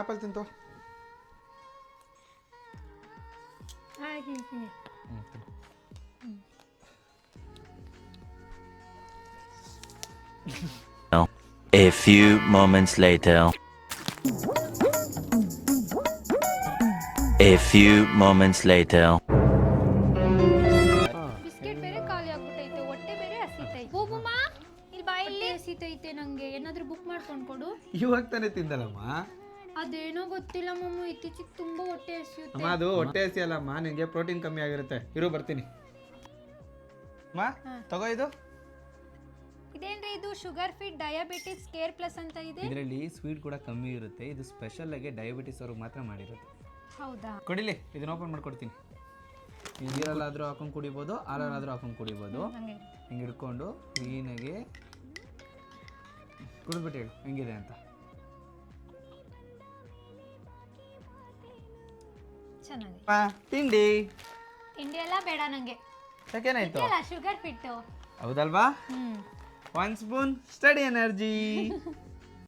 Apple ತಿಂತು. A few moments later. A few moments later. Biscuit ಬೇರೆ ಖಾಲಿ ಆಗ್ಬಿಟ್ಟೈತೆ, ಹೊಟ್ಟೆ ಬೇರೆ ಹಸಿತೈತೆ. ಬೂಬುಮ್ಮ ಇಲ್ಲಿ ಬಾ, ಇಲ್ಲಿ ಹಸಿತೈತೆ ನಂಗೆ. ಏನಾದ್ರೂ ಬುಕ್ ಮಾಡ್ಕೊಂಡು ಕೊಡು. ಇವಾಗ ತಾನೇ ತಿಂದಲ್ಲಮ್ಮ. ಅದೇನೋ ಗೊತ್ತಿಲ್ಲ ಮಮ್ಮು, ಇತ್ತೀಚಿಗೆ ತುಂಬಾ ಹೊಟ್ಟೆ ಹಸಿಯುತ್ತೆ. ಅಮ್ಮ ಅದು ಹೊಟ್ಟೆ ಹಸಿ ಅಲ್ಲಮ್ಮ, ನಿನಗೆ ಪ್ರೋಟೀನ್ ಕಮ್ಮಿ ಆಗಿರುತ್ತೆ. ಇರು ಬರ್ತೀನಿ. ಅಮ್ಮ ತಗೋ ಇದು. ಇದೇನ್ರಿ ಇದು? Sugar fit diabetes care plus ಅಂತ ಇದೆ. ಇದರಲ್ಲಿ ಸ್ವೀಟ್ ಕೂಡ ಕಮ್ಮಿ ಇರುತ್ತೆ. ಇದು ಸ್ಪೆಷಲ್ ಆಗಿ ಡಯಾಬಿಟಿಸ್ ಅವ್ರಿಗೆ ಮಾತ್ರ ಮಾಡಿರುತ್ತೆ. ಹೌದಾ? ಕೊಡಿಲಿ, ಇದನ್ನ ಓಪನ್ ಮಾಡ್ಕೊಡ್ತೀನಿ. ನೀವು ನೀರಲ್ಲಾದರೂ ಹಾಕೊಂಡು ಕುಡಿಬೋದು, ಹಾಲಲ್ಲಾದರೂ ಹಾಕೊಂಡು ಕುಡಿಬೋದು. ಹಿಂಗೆ ಹಿಡ್ಕೊಂಡು ಕ್ಲೀನಾಗಿ ಕುಡಿದ್ಬಿಟ್ಟು ಹೇಳು ಹೆಂಗಿದೆ ಅಂತ. ಚೆನ್ನಾಗಿ. ತಿಂಡಿ ತಿಂಡಿ ಎಲ್ಲ ಬೇಡ ನಂಗೆ. ಯಾಕೇನಾಯ್ತು? Sugar fit. ಹೌದಲ್ವಾ? 1 ಸ್ಪೂನ್ ಸ್ಟಡಿ ಎನರ್ಜಿ.